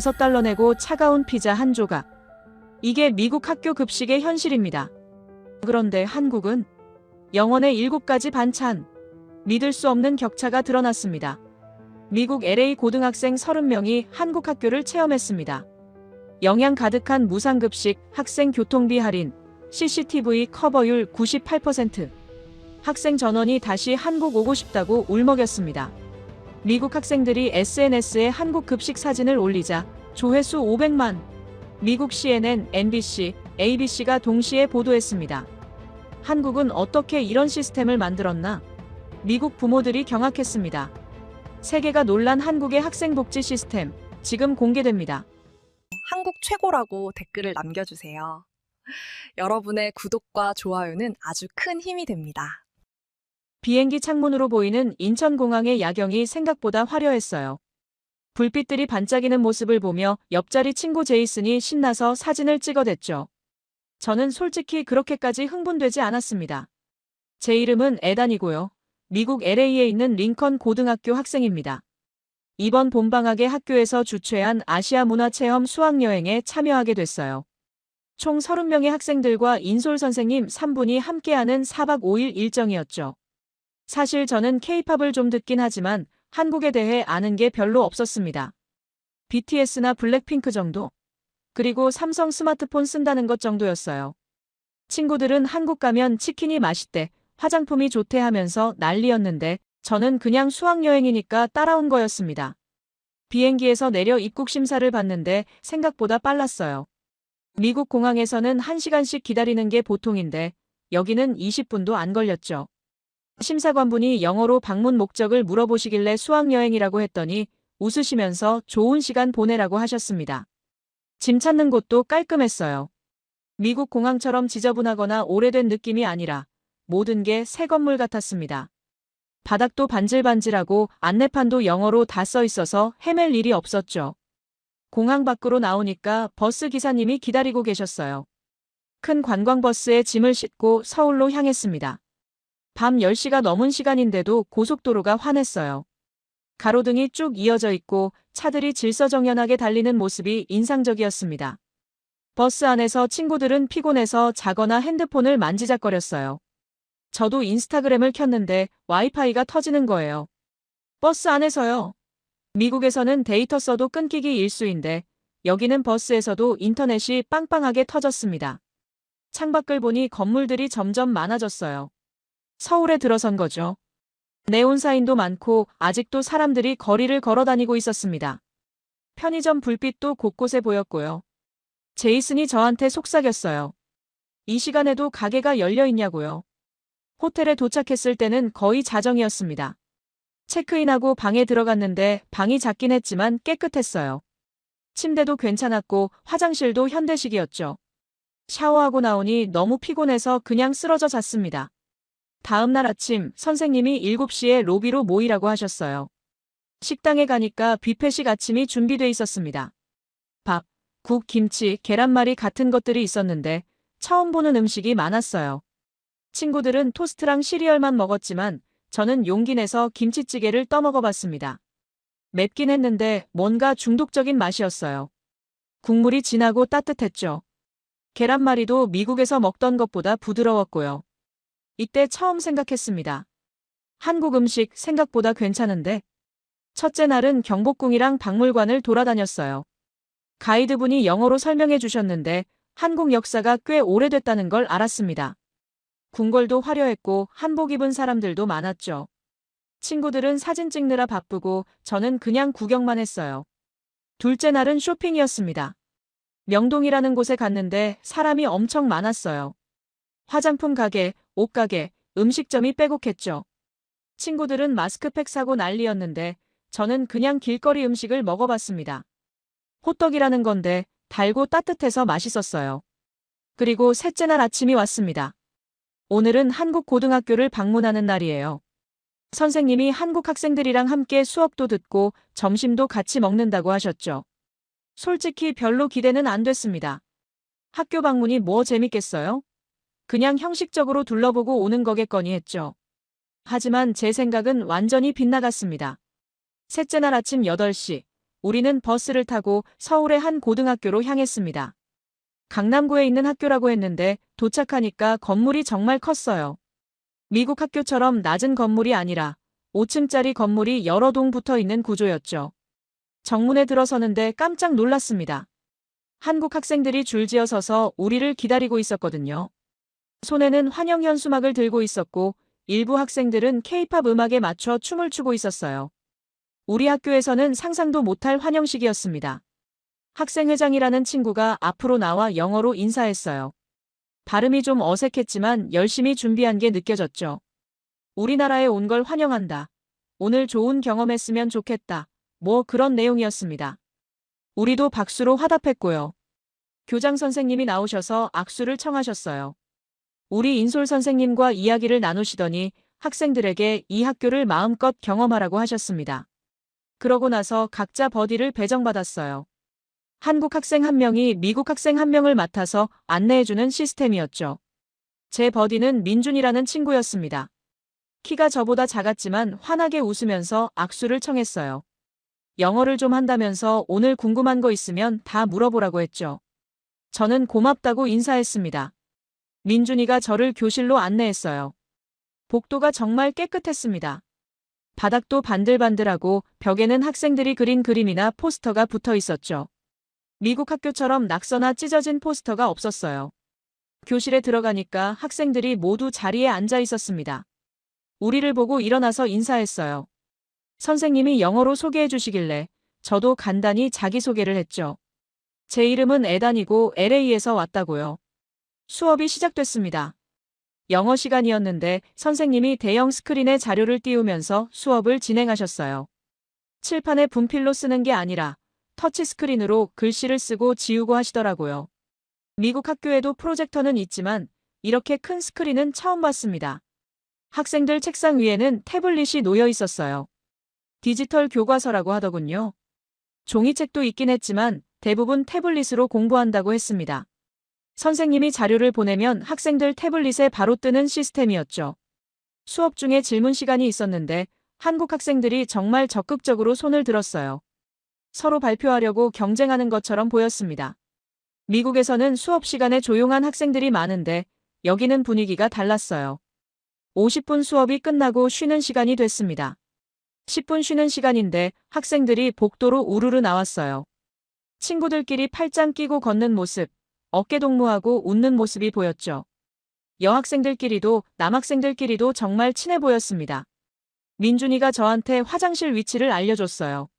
$5 내고 차가운 피자 한 조각. 이게 미국 학교 급식의 현실입니다. 그런데 한국은 영원의 7가지 반찬. 믿을 수 없는 격차가 드러났습니다. 미국 LA 고등학생 30명이 한국 학교를 체험했습니다. 영양 가득한 무상급식, 학생 교통비 할인, CCTV 커버율 98%. 학생 전원이 다시 한국 오고 싶다고 울먹였습니다. 미국 학생들이 SNS에 한국 급식 사진을 올리자 조회수 500만. 미국 CNN, NBC, ABC가 동시에 보도했습니다. 한국은 어떻게 이런 시스템을 만들었나? 미국 부모들이 경악했습니다. 세계가 놀란 한국의 학생복지 시스템, 지금 공개됩니다. 한국 최고라고 댓글을 남겨주세요. 여러분의 구독과 좋아요는 아주 큰 힘이 됩니다. 비행기 창문으로 보이는 인천공항의 야경이 생각보다 화려했어요. 불빛들이 반짝이는 모습을 보며 옆자리 친구 제이슨이 신나서 사진을 찍어댔죠. 저는 솔직히 그렇게까지 흥분되지 않았습니다. 제 이름은 에단이고요. 미국 LA에 있는 링컨 고등학교 학생입니다. 이번 봄방학에 학교에서 주최한 아시아 문화체험 수학여행에 참여하게 됐어요. 총 30명의 학생들과 인솔 선생님 3분이 함께하는 4박 5일 일정이었죠. 사실 저는 K-팝을 좀 듣긴 하지만 한국에 대해 아는 게 별로 없었습니다. BTS나 블랙핑크 정도? 그리고 삼성 스마트폰 쓴다는 것 정도였어요. 친구들은 한국 가면 치킨이 맛있대, 화장품이 좋대 하면서 난리였는데 저는 그냥 수학여행이니까 따라온 거였습니다. 비행기에서 내려 입국 심사를 받는데 생각보다 빨랐어요. 미국 공항에서는 1시간씩 기다리는 게 보통인데 여기는 20분도 안 걸렸죠. 심사관분이 영어로 방문 목적을 물어보시길래 수학여행이라고 했더니 웃으시면서 좋은 시간 보내라고 하셨습니다. 짐 찾는 곳도 깔끔했어요. 미국 공항처럼 지저분하거나 오래된 느낌이 아니라 모든 게 새 건물 같았습니다. 바닥도 반질반질하고 안내판도 영어로 다 써 있어서 헤맬 일이 없었죠. 공항 밖으로 나오니까 버스 기사님이 기다리고 계셨어요. 큰 관광버스에 짐을 싣고 서울로 향했습니다. 밤 10시가 넘은 시간인데도 고속도로가 환했어요. 가로등이 쭉 이어져 있고 차들이 질서정연하게 달리는 모습이 인상적이었습니다. 버스 안에서 친구들은 피곤해서 자거나 핸드폰을 만지작거렸어요. 저도 인스타그램을 켰는데 와이파이가 터지는 거예요. 버스 안에서요. 미국에서는 데이터 써도 끊기기 일쑤인데 여기는 버스에서도 인터넷이 빵빵하게 터졌습니다. 창밖을 보니 건물들이 점점 많아졌어요. 서울에 들어선 거죠. 네온사인도 많고 아직도 사람들이 거리를 걸어 다니고 있었습니다. 편의점 불빛도 곳곳에 보였고요. 제이슨이 저한테 속삭였어요. 이 시간에도 가게가 열려 있냐고요. 호텔에 도착했을 때는 거의 자정이었습니다. 체크인하고 방에 들어갔는데 방이 작긴 했지만 깨끗했어요. 침대도 괜찮았고 화장실도 현대식이었죠. 샤워하고 나오니 너무 피곤해서 그냥 쓰러져 잤습니다. 다음 날 아침 선생님이 7시에 로비로 모이라고 하셨어요. 식당에 가니까 뷔페식 아침이 준비돼 있었습니다. 밥, 국, 김치, 계란말이 같은 것들이 있었는데 처음 보는 음식이 많았어요. 친구들은 토스트랑 시리얼만 먹었지만 저는 용기 내서 김치찌개를 떠먹어봤습니다. 맵긴 했는데 뭔가 중독적인 맛이었어요. 국물이 진하고 따뜻했죠. 계란말이도 미국에서 먹던 것보다 부드러웠고요. 이때 처음 생각했습니다. 한국 음식 생각보다 괜찮은데? 첫째 날은 경복궁이랑 박물관을 돌아다녔어요. 가이드분이 영어로 설명해 주셨는데 한국 역사가 꽤 오래됐다는 걸 알았습니다. 궁궐도 화려했고 한복 입은 사람들도 많았죠. 친구들은 사진 찍느라 바쁘고 저는 그냥 구경만 했어요. 둘째 날은 쇼핑이었습니다. 명동이라는 곳에 갔는데 사람이 엄청 많았어요. 화장품 가게, 옷가게, 음식점이 빼곡했죠. 친구들은 마스크팩 사고 난리였는데 저는 그냥 길거리 음식을 먹어봤습니다. 호떡이라는 건데 달고 따뜻해서 맛있었어요. 그리고 셋째 날 아침이 왔습니다. 오늘은 한국 고등학교를 방문하는 날이에요. 선생님이 한국 학생들이랑 함께 수업도 듣고 점심도 같이 먹는다고 하셨죠. 솔직히 별로 기대는 안 됐습니다. 학교 방문이 뭐 재밌겠어요? 그냥 형식적으로 둘러보고 오는 거겠거니 했죠. 하지만 제 생각은 완전히 빗나갔습니다. 셋째 날 아침 8시, 우리는 버스를 타고 서울의 한 고등학교로 향했습니다. 강남구에 있는 학교라고 했는데 도착하니까 건물이 정말 컸어요. 미국 학교처럼 낮은 건물이 아니라 5층짜리 건물이 여러 동 붙어 있는 구조였죠. 정문에 들어서는데 깜짝 놀랐습니다. 한국 학생들이 줄지어 서서 우리를 기다리고 있었거든요. 손에는 환영 현수막을 들고 있었고 일부 학생들은 케이팝 음악에 맞춰 춤을 추고 있었어요. 우리 학교에서는 상상도 못할 환영식이었습니다. 학생회장이라는 친구가 앞으로 나와 영어로 인사했어요. 발음이 좀 어색했지만 열심히 준비한 게 느껴졌죠. 우리나라에 온 걸 환영한다. 오늘 좋은 경험했으면 좋겠다. 뭐 그런 내용이었습니다. 우리도 박수로 화답했고요. 교장 선생님이 나오셔서 악수를 청하셨어요. 우리 인솔 선생님과 이야기를 나누시더니 학생들에게 이 학교를 마음껏 경험하라고 하셨습니다. 그러고 나서 각자 버디를 배정받았어요. 한국 학생 한 명이 미국 학생 한 명을 맡아서 안내해주는 시스템이었죠. 제 버디는 민준이라는 친구였습니다. 키가 저보다 작았지만 환하게 웃으면서 악수를 청했어요. 영어를 좀 한다면서 오늘 궁금한 거 있으면 다 물어보라고 했죠. 저는 고맙다고 인사했습니다. 민준이가 저를 교실로 안내했어요. 복도가 정말 깨끗했습니다. 바닥도 반들반들하고 벽에는 학생들이 그린 그림이나 포스터가 붙어 있었죠. 미국 학교처럼 낙서나 찢어진 포스터가 없었어요. 교실에 들어가니까 학생들이 모두 자리에 앉아 있었습니다. 우리를 보고 일어나서 인사했어요. 선생님이 영어로 소개해 주시길래 저도 간단히 자기소개를 했죠. 제 이름은 에단이고 LA에서 왔다고요. 수업이 시작됐습니다. 영어 시간이었는데 선생님이 대형 스크린에 자료를 띄우면서 수업을 진행하셨어요. 칠판에 분필로 쓰는 게 아니라 터치스크린으로 글씨를 쓰고 지우고 하시더라고요. 미국 학교에도 프로젝터는 있지만 이렇게 큰 스크린은 처음 봤습니다. 학생들 책상 위에는 태블릿이 놓여 있었어요. 디지털 교과서라고 하더군요. 종이책도 있긴 했지만 대부분 태블릿으로 공부한다고 했습니다. 선생님이 자료를 보내면 학생들 태블릿에 바로 뜨는 시스템이었죠. 수업 중에 질문 시간이 있었는데 한국 학생들이 정말 적극적으로 손을 들었어요. 서로 발표하려고 경쟁하는 것처럼 보였습니다. 미국에서는 수업 시간에 조용한 학생들이 많은데 여기는 분위기가 달랐어요. 50분 수업이 끝나고 쉬는 시간이 됐습니다. 10분 쉬는 시간인데 학생들이 복도로 우르르 나왔어요. 친구들끼리 팔짱 끼고 걷는 모습, 어깨 동무하고 웃는 모습이 보였죠. 여학생들끼리도 남학생들끼리도 정말 친해 보였습니다. 민준이가 저한테 화장실 위치를 알려줬어요.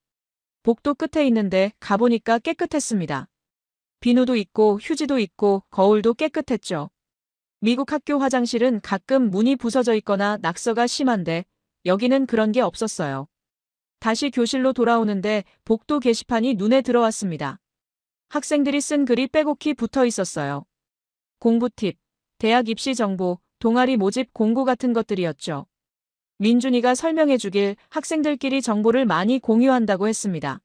복도 끝에 있는데 가보니까 깨끗했습니다. 비누도 있고 휴지도 있고 거울도 깨끗했죠. 미국 학교 화장실은 가끔 문이 부서져 있거나 낙서가 심한데 여기는 그런 게 없었어요. 다시 교실로 돌아오는데 복도 게시판이 눈에 들어왔습니다. 학생들이 쓴 글이 빼곡히 붙어 있었어요. 공부 팁, 대학 입시 정보, 동아리 모집 공고 같은 것들이었죠. 민준이가 설명해 주길 학생들끼리 정보를 많이 공유한다고 했습니다.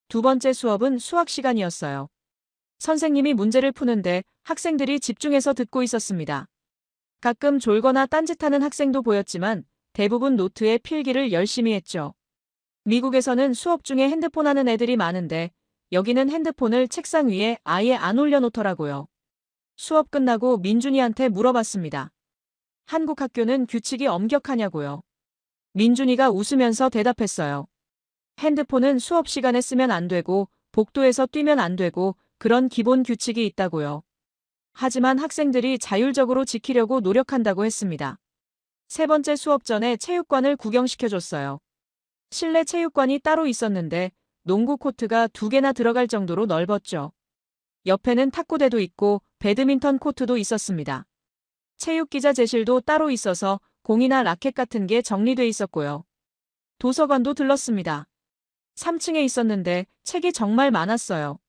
두 번째 수업은 수학 시간이었어요. 선생님이 문제를 푸는데 학생들이 집중해서 듣고 있었습니다. 가끔 졸거나 딴짓하는 학생도 보였지만 대부분 노트에 필기를 열심히 했죠. 미국에서는 수업 중에 핸드폰 하는 애들이 많은데 여기는 핸드폰을 책상 위에 아예 안 올려놓더라고요. 수업 끝나고 민준이한테 물어봤습니다. 한국 학교는 규칙이 엄격하냐고요. 민준이가 웃으면서 대답했어요. 핸드폰은 수업 시간에 쓰면 안 되고 복도에서 뛰면 안 되고 그런 기본 규칙이 있다고요. 하지만 학생들이 자율적으로 지키려고 노력한다고 했습니다. 세 번째 수업 전에 체육관을 구경시켜줬어요. 실내 체육관이 따로 있었는데 농구 코트가 2개나 들어갈 정도로 넓었죠. 옆에는 탁구대도 있고 배드민턴 코트도 있었습니다. 체육기자재실도 따로 있어서 공이나 라켓 같은 게 정리돼 있었고요. 도서관도 들렀습니다. 3층에 있었는데 책이 정말 많았어요.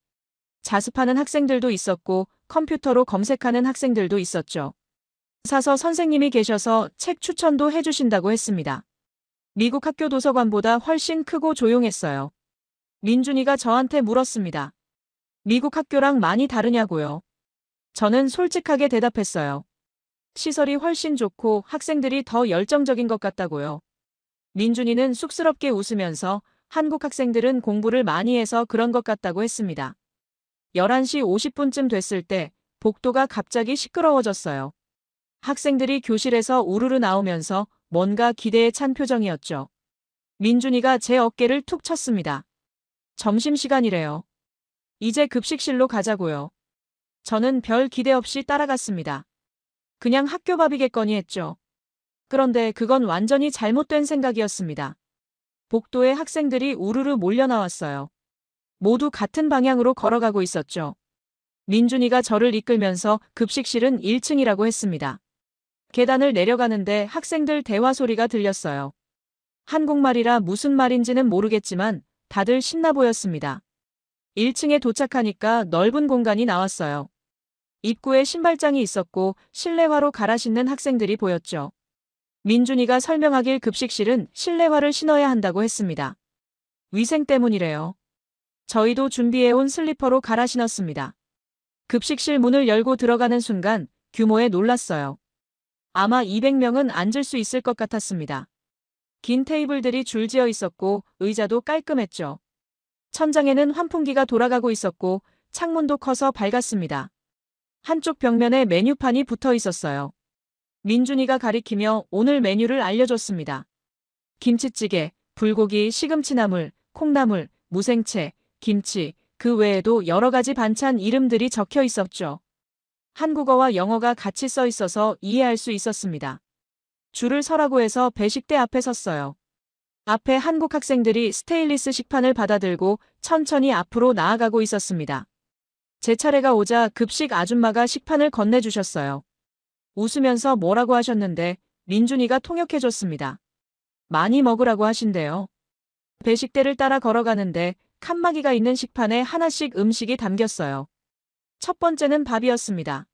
자습하는 학생들도 있었고 컴퓨터로 검색하는 학생들도 있었죠. 사서 선생님이 계셔서 책 추천도 해주신다고 했습니다. 미국 학교 도서관보다 훨씬 크고 조용했어요. 민준이가 저한테 물었습니다. 미국 학교랑 많이 다르냐고요. 저는 솔직하게 대답했어요. 시설이 훨씬 좋고 학생들이 더 열정적인 것 같다고요. 민준이는 쑥스럽게 웃으면서 한국 학생들은 공부를 많이 해서 그런 것 같다고 했습니다. 11시 50분쯤 됐을 때 복도가 갑자기 시끄러워졌어요. 학생들이 교실에서 우르르 나오면서 뭔가 기대에 찬 표정이었죠. 민준이가 제 어깨를 툭 쳤습니다. 점심시간이래요. 이제 급식실로 가자고요. 저는 별 기대 없이 따라갔습니다. 그냥 학교 밥이겠거니 했죠. 그런데 그건 완전히 잘못된 생각이었습니다. 복도에 학생들이 우르르 몰려 나왔어요. 모두 같은 방향으로 걸어가고 있었죠. 민준이가 저를 이끌면서 급식실은 1층이라고 했습니다. 계단을 내려가는데 학생들 대화 소리가 들렸어요. 한국말이라 무슨 말인지는 모르겠지만 다들 신나 보였습니다. 1층에 도착하니까 넓은 공간이 나왔어요. 입구에 신발장이 있었고 실내화로 갈아 신는 학생들이 보였죠. 민준이가 설명하길 급식실은 실내화를 신어야 한다고 했습니다. 위생 때문이래요. 저희도 준비해온 슬리퍼로 갈아 신었습니다. 급식실 문을 열고 들어가는 순간 규모에 놀랐어요. 아마 200명은 앉을 수 있을 것 같았습니다. 긴 테이블들이 줄지어 있었고 의자도 깔끔했죠. 천장에는 환풍기가 돌아가고 있었고 창문도 커서 밝았습니다. 한쪽 벽면에 메뉴판이 붙어 있었어요. 민준이가 가리키며 오늘 메뉴를 알려줬습니다. 김치찌개, 불고기, 시금치나물, 콩나물, 무생채, 김치, 그 외에도 여러 가지 반찬 이름들이 적혀 있었죠. 한국어와 영어가 같이 써 있어서 이해할 수 있었습니다. 줄을 서라고 해서 배식대 앞에 섰어요. 앞에 한국 학생들이 스테인리스 식판을 받아들고 천천히 앞으로 나아가고 있었습니다. 제 차례가 오자 급식 아줌마가 식판을 건네주셨어요. 웃으면서 뭐라고 하셨는데 민준이가 통역해줬습니다. 많이 먹으라고 하신대요. 배식대를 따라 걸어가는데 칸막이가 있는 식판에 하나씩 음식이 담겼어요. 첫 번째는 밥이었습니다.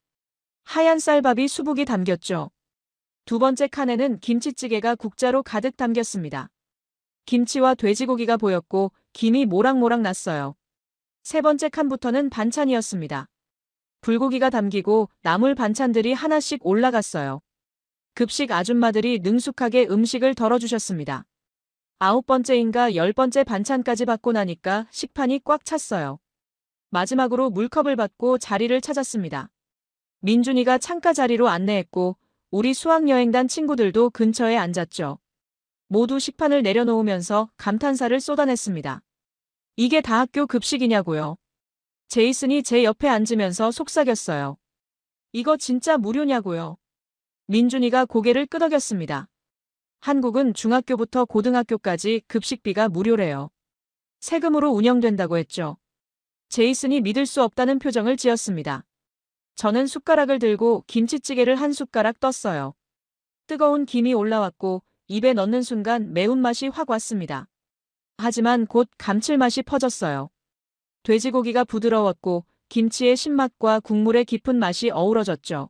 하얀 쌀밥이 수북이 담겼죠. 두 번째 칸에는 김치찌개가 국자로 가득 담겼습니다. 김치와 돼지고기가 보였고 김이 모락모락 났어요. 세 번째 칸부터는 반찬이었습니다. 불고기가 담기고 나물 반찬들이 하나씩 올라갔어요. 급식 아줌마들이 능숙하게 음식을 덜어주셨습니다. 9번째인가 10번째 반찬까지 받고 나니까 식판이 꽉 찼어요. 마지막으로 물컵을 받고 자리를 찾았습니다. 민준이가 창가 자리로 안내했고 우리 수학여행단 친구들도 근처에 앉았죠. 모두 식판을 내려놓으면서 감탄사를 쏟아냈습니다. 이게 다 학교 급식이냐고요. 제이슨이 제 옆에 앉으면서 속삭였어요. 이거 진짜 무료냐고요. 민준이가 고개를 끄덕였습니다. 한국은 중학교부터 고등학교까지 급식비가 무료래요. 세금으로 운영된다고 했죠. 제이슨이 믿을 수 없다는 표정을 지었습니다. 저는 숟가락을 들고 김치찌개를 한 숟가락 떴어요. 뜨거운 김이 올라왔고 입에 넣는 순간 매운맛이 확 왔습니다. 하지만 곧 감칠맛이 퍼졌어요. 돼지고기가 부드러웠고 김치의 신맛과 국물의 깊은 맛이 어우러졌죠.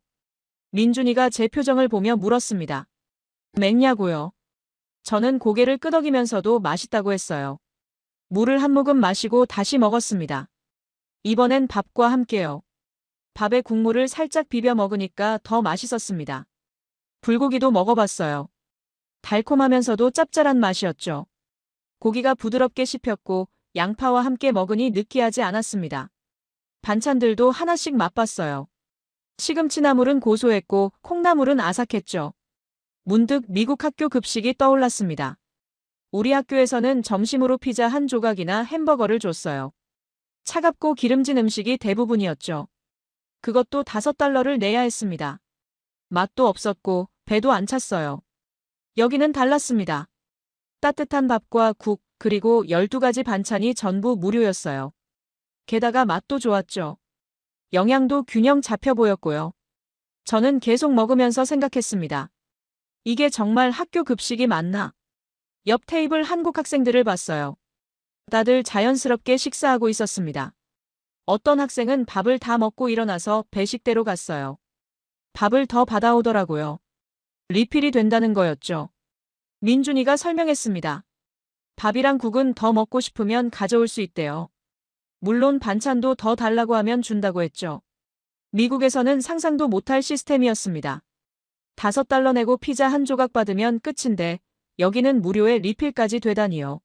민준이가 제 표정을 보며 물었습니다. 맵냐고요? 저는 고개를 끄덕이면서도 맛있다고 했어요. 물을 한 모금 마시고 다시 먹었습니다. 이번엔 밥과 함께요. 밥에 국물을 살짝 비벼 먹으니까 더 맛있었습니다. 불고기도 먹어봤어요. 달콤하면서도 짭짤한 맛이었죠. 고기가 부드럽게 씹혔고 양파와 함께 먹으니 느끼하지 않았습니다. 반찬들도 하나씩 맛봤어요. 시금치나물은 고소했고 콩나물은 아삭했죠. 문득 미국 학교 급식이 떠올랐습니다. 우리 학교에서는 점심으로 피자 한 조각이나 햄버거를 줬어요. 차갑고 기름진 음식이 대부분이었죠. 그것도 $5를 내야 했습니다. 맛도 없었고 배도 안 찼어요. 여기는 달랐습니다. 따뜻한 밥과 국, 그리고 12가지 반찬이 전부 무료였어요. 게다가 맛도 좋았죠. 영양도 균형 잡혀 보였고요. 저는 계속 먹으면서 생각했습니다. 이게 정말 학교 급식이 맞나? 옆 테이블 한국 학생들을 봤어요. 다들 자연스럽게 식사하고 있었습니다. 어떤 학생은 밥을 다 먹고 일어나서 배식대로 갔어요. 밥을 더 받아오더라고요. 리필이 된다는 거였죠. 민준이가 설명했습니다. 밥이랑 국은 더 먹고 싶으면 가져올 수 있대요. 물론 반찬도 더 달라고 하면 준다고 했죠. 미국에서는 상상도 못할 시스템이었습니다. $5 내고 피자 한 조각 받으면 끝인데 여기는 무료에 리필까지 되다니요.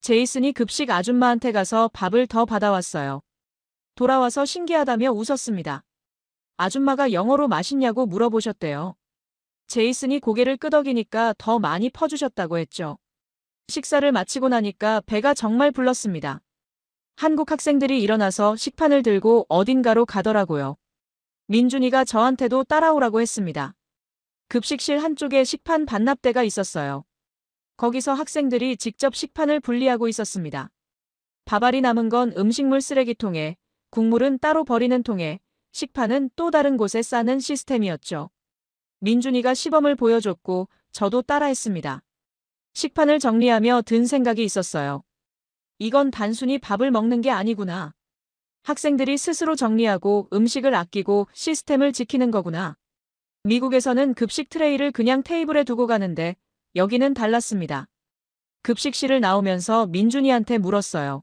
제이슨이 급식 아줌마한테 가서 밥을 더 받아왔어요. 돌아와서 신기하다며 웃었습니다. 아줌마가 영어로 맛있냐고 물어보셨대요. 제이슨이 고개를 끄덕이니까 더 많이 퍼주셨다고 했죠. 식사를 마치고 나니까 배가 정말 불렀습니다. 한국 학생들이 일어나서 식판을 들고 어딘가로 가더라고요. 민준이가 저한테도 따라오라고 했습니다. 급식실 한쪽에 식판 반납대가 있었어요. 거기서 학생들이 직접 식판을 분리하고 있었습니다. 밥알이 남은 건 음식물 쓰레기통에, 국물은 따로 버리는 통에, 식판은 또 다른 곳에 싸는 시스템이었죠. 민준이가 시범을 보여줬고 저도 따라했습니다. 식판을 정리하며 든 생각이 있었어요. 이건 단순히 밥을 먹는 게 아니구나. 학생들이 스스로 정리하고 음식을 아끼고 시스템을 지키는 거구나. 미국에서는 급식 트레이를 그냥 테이블에 두고 가는데 여기는 달랐습니다. 급식실을 나오면서 민준이한테 물었어요.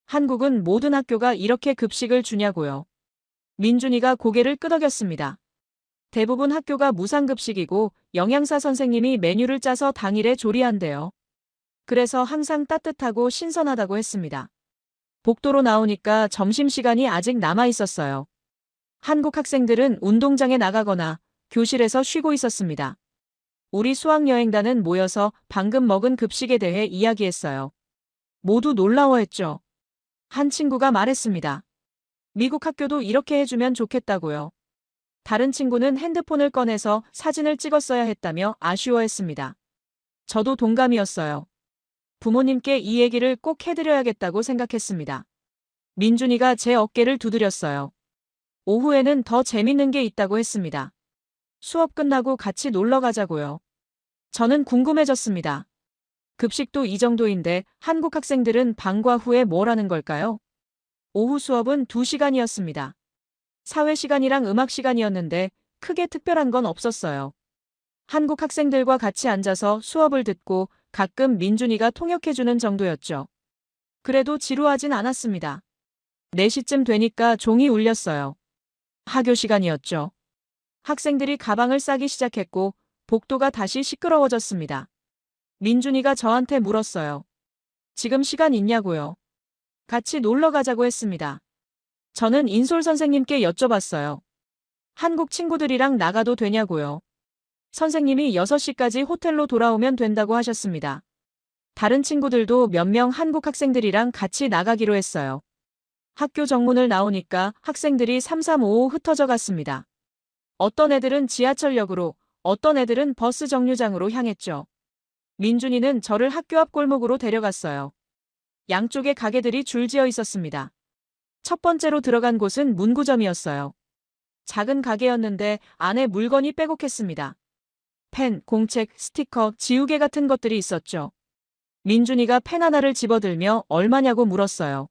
한국은 모든 학교가 이렇게 급식을 주냐고요. 민준이가 고개를 끄덕였습니다. 대부분 학교가 무상급식이고 영양사 선생님이 메뉴를 짜서 당일에 조리한대요. 그래서 항상 따뜻하고 신선하다고 했습니다. 복도로 나오니까 점심시간이 아직 남아 있었어요. 한국 학생들은 운동장에 나가거나 교실에서 쉬고 있었습니다. 우리 수학여행단은 모여서 방금 먹은 급식에 대해 이야기했어요. 모두 놀라워했죠. 한 친구가 말했습니다. 미국 학교도 이렇게 해주면 좋겠다고요. 다른 친구는 핸드폰을 꺼내서 사진을 찍었어야 했다며 아쉬워했습니다. 저도 동감이었어요. 부모님께 이 얘기를 꼭 해드려야겠다고 생각했습니다. 민준이가 제 어깨를 두드렸어요. 오후에는 더 재밌는 게 있다고 했습니다. 수업 끝나고 같이 놀러 가자고요. 저는 궁금해졌습니다. 급식도 이 정도인데 한국 학생들은 방과 후에 뭘 하는 걸까요? 오후 수업은 2시간이었습니다. 사회 시간이랑 음악 시간이었는데 크게 특별한 건 없었어요. 한국 학생들과 같이 앉아서 수업을 듣고 가끔 민준이가 통역해주는 정도였죠. 그래도 지루하진 않았습니다. 4시쯤 되니까 종이 울렸어요. 하교 시간이었죠. 학생들이 가방을 싸기 시작했고 복도가 다시 시끄러워졌습니다. 민준이가 저한테 물었어요. 지금 시간 있냐고요. 같이 놀러 가자고 했습니다. 저는 인솔 선생님께 여쭤봤어요. 한국 친구들이랑 나가도 되냐고요. 선생님이 6시까지 호텔로 돌아오면 된다고 하셨습니다. 다른 친구들도 몇 명 한국 학생들이랑 같이 나가기로 했어요. 학교 정문을 나오니까 학생들이 3355 흩어져 갔습니다. 어떤 애들은 지하철역으로, 어떤 애들은 버스 정류장으로 향했죠. 민준이는 저를 학교 앞 골목으로 데려갔어요. 양쪽에 가게들이 줄지어 있었습니다. 첫 번째로 들어간 곳은 문구점이었어요. 작은 가게였는데 안에 물건이 빼곡했습니다. 펜, 공책, 스티커, 지우개 같은 것들이 있었죠. 민준이가 펜 하나를 집어들며 얼마냐고 물었어요.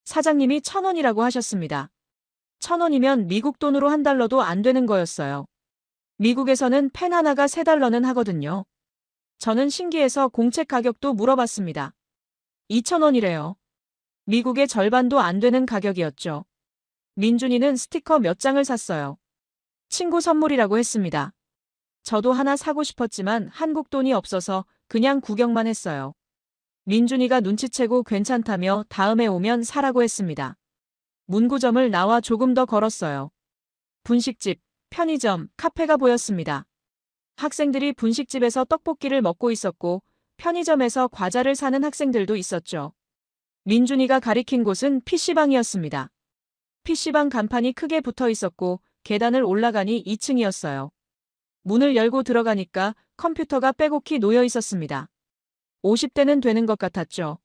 사장님이 1,000원이라고 하셨습니다. 1,000원이면 미국 돈으로 $1도 안 되는 거였어요. 미국에서는 펜 하나가 $3는 하거든요. 저는 신기해서 공책 가격도 물어봤습니다. 2,000원이래요. 미국의 절반도 안 되는 가격이었죠. 민준이는 스티커 몇 장을 샀어요. 친구 선물이라고 했습니다. 저도 하나 사고 싶었지만 한국 돈이 없어서 그냥 구경만 했어요. 민준이가 눈치채고 괜찮다며 다음에 오면 사라고 했습니다. 문구점을 나와 조금 더 걸었어요. 분식집, 편의점, 카페가 보였습니다. 학생들이 분식집에서 떡볶이를 먹고 있었고 편의점에서 과자를 사는 학생들도 있었죠. 민준이가 가리킨 곳은 PC방이었습니다. PC방 간판이 크게 붙어 있었고 계단을 올라가니 2층이었어요. 문을 열고 들어가니까 컴퓨터가 빼곡히 놓여 있었습니다. 50대는 되는 것 같았죠.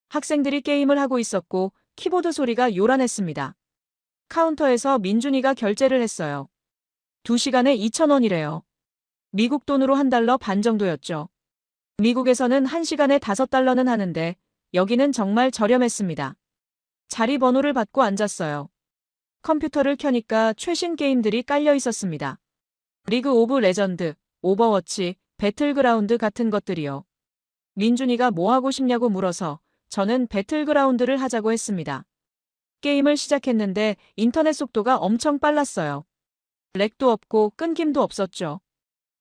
학생들이 게임을 하고 있었고 키보드 소리가 요란했습니다. 카운터에서 민준이가 결제를 했어요. 2시간에 2,000원이래요. 미국 돈으로 $1 반 정도였죠. 미국에서는 1시간에 $5는 하는데 여기는 정말 저렴했습니다. 자리 번호를 받고 앉았어요. 컴퓨터를 켜니까 최신 게임들이 깔려 있었습니다. 리그 오브 레전드, 오버워치, 배틀그라운드 같은 것들이요. 민준이가 뭐 하고 싶냐고 물어서 저는 배틀그라운드를 하자고 했습니다. 게임을 시작했는데 인터넷 속도가 엄청 빨랐어요. 렉도 없고 끊김도 없었죠.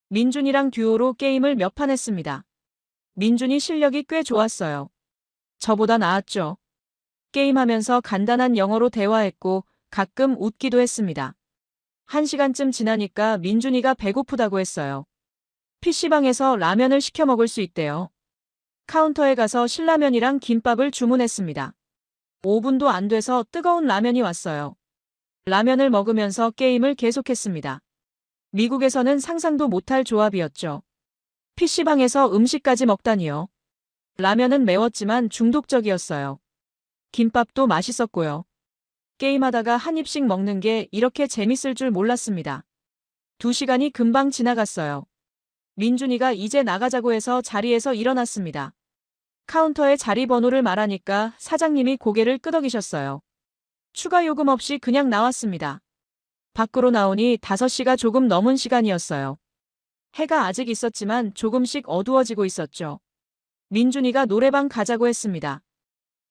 민준이랑 듀오로 게임을 몇 판 했습니다. 민준이 실력이 꽤 좋았어요. 저보다 나았죠. 게임하면서 간단한 영어로 대화했고 가끔 웃기도 했습니다. 1시간쯤 지나니까 민준이가 배고프다고 했어요. PC방에서 라면을 시켜 먹을 수 있대요. 카운터에 가서 신라면이랑 김밥을 주문했습니다. 5분도 안 돼서 뜨거운 라면이 왔어요. 라면을 먹으면서 게임을 계속했습니다. 미국에서는 상상도 못할 조합이었죠. PC방에서 음식까지 먹다니요. 라면은 매웠지만 중독적이었어요. 김밥도 맛있었고요. 게임하다가 한 입씩 먹는 게 이렇게 재밌을 줄 몰랐습니다. 2시간이 금방 지나갔어요. 민준이가 이제 나가자고 해서 자리에서 일어났습니다. 카운터에 자리 번호를 말하니까 사장님이 고개를 끄덕이셨어요. 추가 요금 없이 그냥 나왔습니다. 밖으로 나오니 5시가 조금 넘은 시간이었어요. 해가 아직 있었지만 조금씩 어두워지고 있었죠. 민준이가 노래방 가자고 했습니다.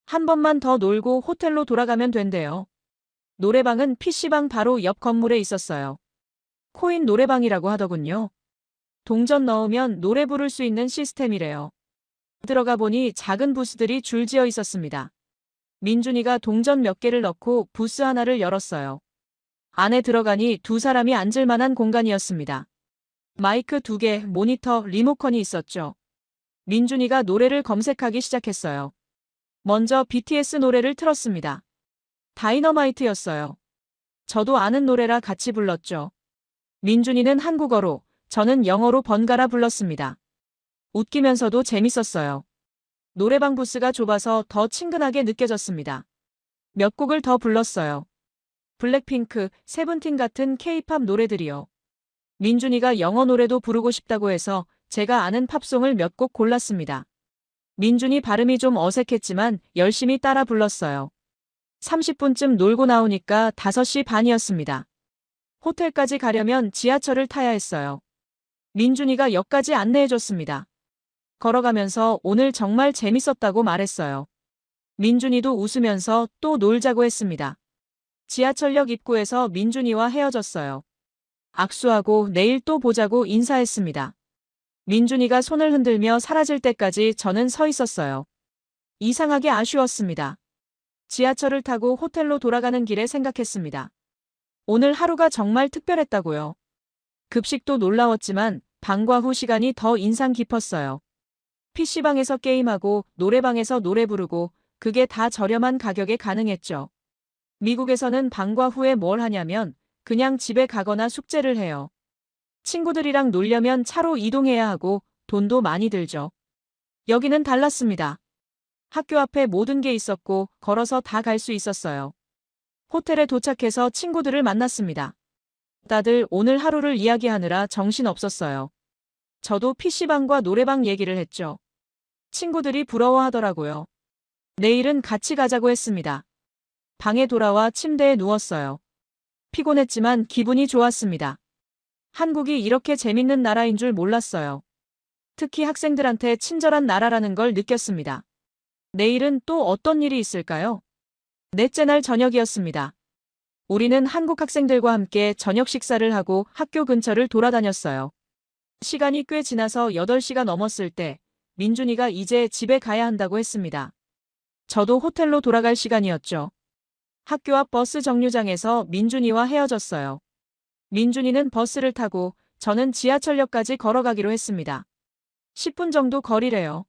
한 번만 더 놀고 호텔로 돌아가면 된대요. 노래방은 PC방 바로 옆 건물에 있었어요. 코인 노래방이라고 하더군요. 동전 넣으면 노래 부를 수 있는 시스템이래요. 들어가 보니 작은 부스들이 줄지어 있었습니다. 민준이가 동전 몇 개를 넣고 부스 하나를 열었어요. 안에 들어가니 2사람이 앉을 만한 공간이었습니다. 마이크 2개, 모니터, 리모컨이 있었죠. 민준이가 노래를 검색하기 시작했어요. 먼저 BTS 노래를 틀었습니다. 다이너마이트였어요. 저도 아는 노래라 같이 불렀죠. 민준이는 한국어로, 저는 영어로 번갈아 불렀습니다. 웃기면서도 재밌었어요. 노래방 부스가 좁아서 더 친근하게 느껴졌습니다. 몇 곡을 더 불렀어요. 블랙핑크, 세븐틴 같은 K-팝 노래들이요. 민준이가 영어 노래도 부르고 싶다고 해서 제가 아는 팝송을 몇 곡 골랐습니다. 민준이 발음이 좀 어색했지만 열심히 따라 불렀어요. 30분쯤 놀고 나오니까 5시 반이었습니다. 호텔까지 가려면 지하철을 타야 했어요. 민준이가 역까지 안내해줬습니다. 걸어가면서 오늘 정말 재밌었다고 말했어요. 민준이도 웃으면서 또 놀자고 했습니다. 지하철역 입구에서 민준이와 헤어졌어요. 악수하고 내일 또 보자고 인사했습니다. 민준이가 손을 흔들며 사라질 때까지 저는 서 있었어요. 이상하게 아쉬웠습니다. 지하철을 타고 호텔로 돌아가는 길에 생각했습니다. 오늘 하루가 정말 특별했다고요. 급식도 놀라웠지만 방과 후 시간이 더 인상 깊었어요. PC방에서 게임하고 노래방에서 노래 부르고 그게 다 저렴한 가격에 가능했죠. 미국에서는 방과 후에 뭘 하냐면 그냥 집에 가거나 숙제를 해요. 친구들이랑 놀려면 차로 이동해야 하고 돈도 많이 들죠. 여기는 달랐습니다. 학교 앞에 모든 게 있었고 걸어서 다 갈 수 있었어요. 호텔에 도착해서 친구들을 만났습니다. 다들 오늘 하루를 이야기하느라 정신 없었어요. 저도 PC방과 노래방 얘기를 했죠. 친구들이 부러워하더라고요. 내일은 같이 가자고 했습니다. 방에 돌아와 침대에 누웠어요. 피곤했지만 기분이 좋았습니다. 한국이 이렇게 재밌는 나라인 줄 몰랐어요. 특히 학생들한테 친절한 나라라는 걸 느꼈습니다. 내일은 또 어떤 일이 있을까요? 넷째 날 저녁이었습니다. 우리는 한국 학생들과 함께 저녁 식사를 하고 학교 근처를 돌아다녔어요. 시간이 꽤 지나서 8시가 넘었을 때 민준이가 이제 집에 가야 한다고 했습니다. 저도 호텔로 돌아갈 시간이었죠. 학교 앞 버스 정류장에서 민준이와 헤어졌어요. 민준이는 버스를 타고 저는 지하철역까지 걸어가기로 했습니다. 10분 정도 거리래요.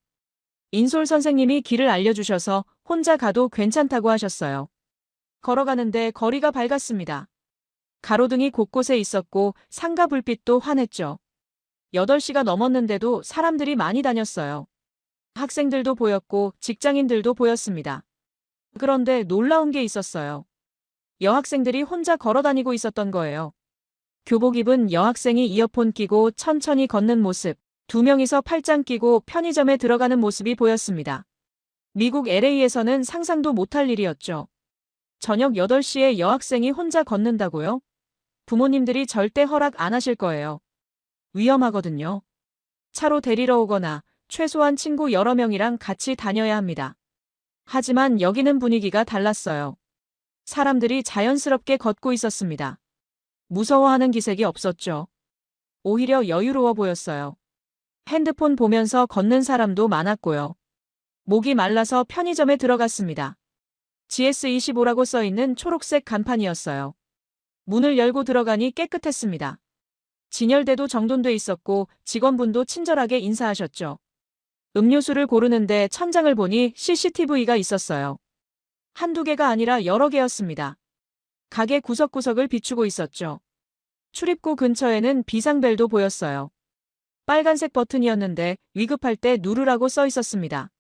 인솔 선생님이 길을 알려주셔서 혼자 가도 괜찮다고 하셨어요. 걸어가는데 거리가 밝았습니다. 가로등이 곳곳에 있었고 상가 불빛도 환했죠. 8시가 넘었는데도 사람들이 많이 다녔어요. 학생들도 보였고 직장인들도 보였습니다. 그런데 놀라운 게 있었어요. 여학생들이 혼자 걸어다니고 있었던 거예요. 교복 입은 여학생이 이어폰 끼고 천천히 걷는 모습, 2명이서 팔짱 끼고 편의점에 들어가는 모습이 보였습니다. 미국 LA에서는 상상도 못할 일이었죠. 저녁 8시에 여학생이 혼자 걷는다고요? 부모님들이 절대 허락 안 하실 거예요. 위험하거든요. 차로 데리러 오거나 최소한 친구 여러 명이랑 같이 다녀야 합니다. 하지만 여기는 분위기가 달랐어요. 사람들이 자연스럽게 걷고 있었습니다. 무서워하는 기색이 없었죠. 오히려 여유로워 보였어요. 핸드폰 보면서 걷는 사람도 많았고요. 목이 말라서 편의점에 들어갔습니다. GS25라고 써있는 초록색 간판이었어요. 문을 열고 들어가니 깨끗했습니다. 진열대도 정돈돼 있었고 직원분도 친절하게 인사하셨죠. 음료수를 고르는데 천장을 보니 CCTV가 있었어요. 한두 개가 아니라 여러 개였습니다. 가게 구석구석을 비추고 있었죠. 출입구 근처에는 비상벨도 보였어요. 빨간색 버튼이었는데 위급할 때 누르라고 써 있었습니다.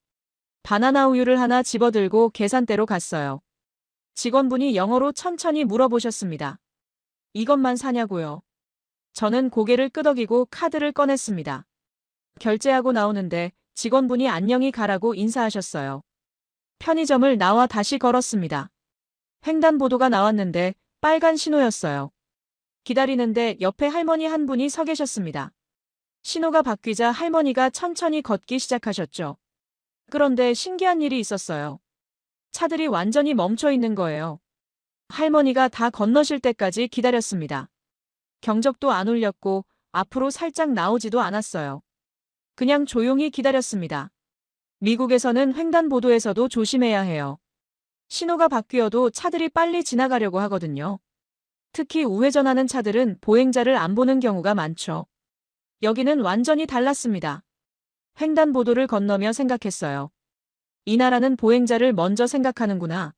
바나나 우유를 하나 집어들고 계산대로 갔어요. 직원분이 영어로 천천히 물어보셨습니다. 이것만 사냐고요? 저는 고개를 끄덕이고 카드를 꺼냈습니다. 결제하고 나오는데 직원분이 안녕히 가라고 인사하셨어요. 편의점을 나와 다시 걸었습니다. 횡단보도가 나왔는데 빨간 신호였어요. 기다리는데 옆에 할머니 한 분이 서 계셨습니다. 신호가 바뀌자 할머니가 천천히 걷기 시작하셨죠. 그런데 신기한 일이 있었어요. 차들이 완전히 멈춰 있는 거예요. 할머니가 다 건너실 때까지 기다렸습니다. 경적도 안 울렸고 앞으로 살짝 나오지도 않았어요. 그냥 조용히 기다렸습니다. 미국에서는 횡단보도에서도 조심해야 해요. 신호가 바뀌어도 차들이 빨리 지나가려고 하거든요. 특히 우회전하는 차들은 보행자를 안 보는 경우가 많죠. 여기는 완전히 달랐습니다. 횡단보도를 건너며 생각했어요. 이 나라는 보행자를 먼저 생각하는구나.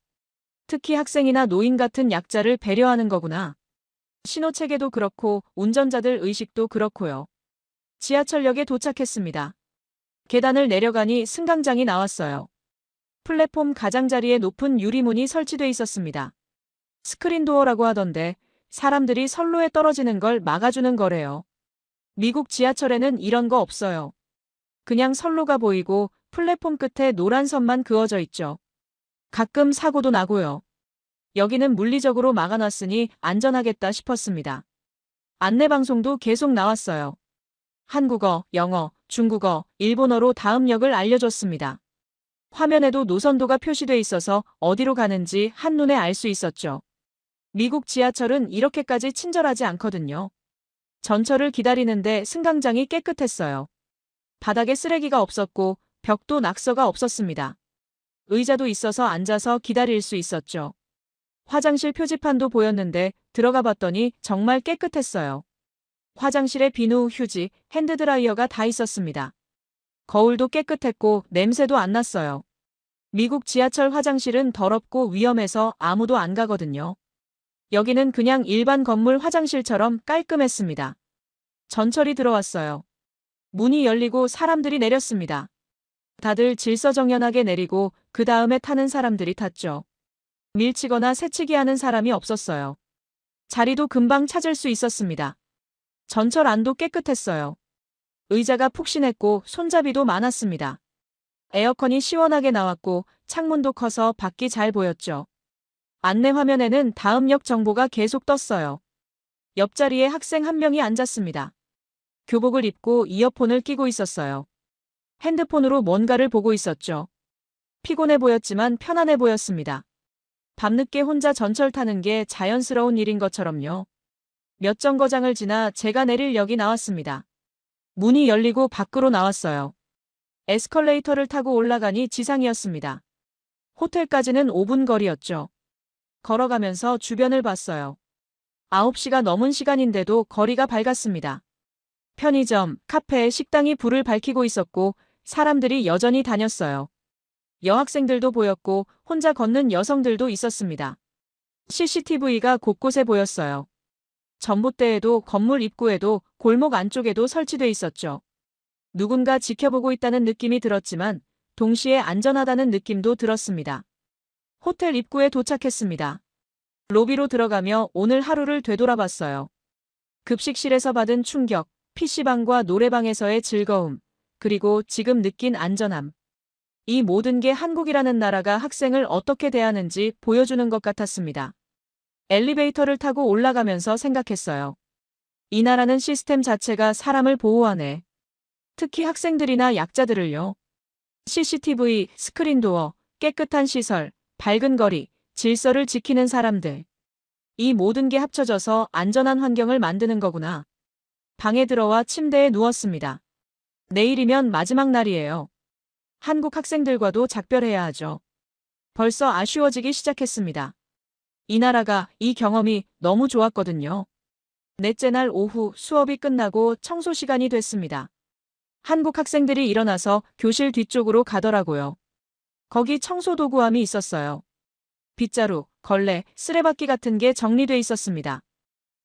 특히 학생이나 노인 같은 약자를 배려하는 거구나. 신호체계도 그렇고 운전자들 의식도 그렇고요. 지하철역에 도착했습니다. 계단을 내려가니 승강장이 나왔어요. 플랫폼 가장자리에 높은 유리문이 설치돼 있었습니다. 스크린도어라고 하던데 사람들이 선로에 떨어지는 걸 막아주는 거래요. 미국 지하철에는 이런 거 없어요. 그냥 선로가 보이고 플랫폼 끝에 노란 선만 그어져 있죠. 가끔 사고도 나고요. 여기는 물리적으로 막아놨으니 안전하겠다 싶었습니다. 안내방송도 계속 나왔어요. 한국어, 영어, 중국어, 일본어로 다음 역을 알려줬습니다. 화면에도 노선도가 표시돼 있어서 어디로 가는지 한눈에 알 수 있었죠. 미국 지하철은 이렇게까지 친절하지 않거든요. 전철을 기다리는데 승강장이 깨끗했어요. 바닥에 쓰레기가 없었고 벽도 낙서가 없었습니다. 의자도 있어서 앉아서 기다릴 수 있었죠. 화장실 표지판도 보였는데 들어가 봤더니 정말 깨끗했어요. 화장실에 비누, 휴지, 핸드드라이어가 다 있었습니다. 거울도 깨끗했고 냄새도 안 났어요. 미국 지하철 화장실은 더럽고 위험해서 아무도 안 가거든요. 여기는 그냥 일반 건물 화장실처럼 깔끔했습니다. 전철이 들어왔어요. 문이 열리고 사람들이 내렸습니다. 다들 질서정연하게 내리고 그 다음에 타는 사람들이 탔죠. 밀치거나 새치기 하는 사람이 없었어요. 자리도 금방 찾을 수 있었습니다. 전철 안도 깨끗했어요. 의자가 푹신했고 손잡이도 많았습니다. 에어컨이 시원하게 나왔고 창문도 커서 밖이 잘 보였죠. 안내 화면에는 다음 역 정보가 계속 떴어요. 옆자리에 학생 한 명이 앉았습니다. 교복을 입고 이어폰을 끼고 있었어요. 핸드폰으로 뭔가를 보고 있었죠. 피곤해 보였지만 편안해 보였습니다. 밤늦게 혼자 전철 타는 게 자연스러운 일인 것처럼요. 몇 정거장을 지나 제가 내릴 역이 나왔습니다. 문이 열리고 밖으로 나왔어요. 에스컬레이터를 타고 올라가니 지상이었습니다. 호텔까지는 5분 거리였죠. 걸어가면서 주변을 봤어요. 9시가 넘은 시간인데도 거리가 밝았습니다. 편의점, 카페, 식당이 불을 밝히고 있었고 사람들이 여전히 다녔어요. 여학생들도 보였고 혼자 걷는 여성들도 있었습니다. CCTV가 곳곳에 보였어요. 전봇대에도 건물 입구에도 골목 안쪽에도 설치돼 있었죠. 누군가 지켜보고 있다는 느낌이 들었지만 동시에 안전하다는 느낌도 들었습니다. 호텔 입구에 도착했습니다. 로비로 들어가며 오늘 하루를 되돌아봤어요. 급식실에서 받은 충격, PC방과 노래방에서의 즐거움, 그리고 지금 느낀 안전함. 이 모든 게 한국이라는 나라가 학생을 어떻게 대하는지 보여주는 것 같았습니다. 엘리베이터를 타고 올라가면서 생각했어요. 이 나라는 시스템 자체가 사람을 보호하네. 특히 학생들이나 약자들을요. CCTV, 스크린도어, 깨끗한 시설, 밝은 거리, 질서를 지키는 사람들. 이 모든 게 합쳐져서 안전한 환경을 만드는 거구나. 방에 들어와 침대에 누웠습니다. 내일이면 마지막 날이에요. 한국 학생들과도 작별해야 하죠. 벌써 아쉬워지기 시작했습니다. 이 나라가, 이 경험이 너무 좋았거든요. 넷째 날 오후 수업이 끝나고 청소 시간이 됐습니다. 한국 학생들이 일어나서 교실 뒤쪽으로 가더라고요. 거기 청소 도구함이 있었어요. 빗자루, 걸레, 쓰레받기 같은 게 정리돼 있었습니다.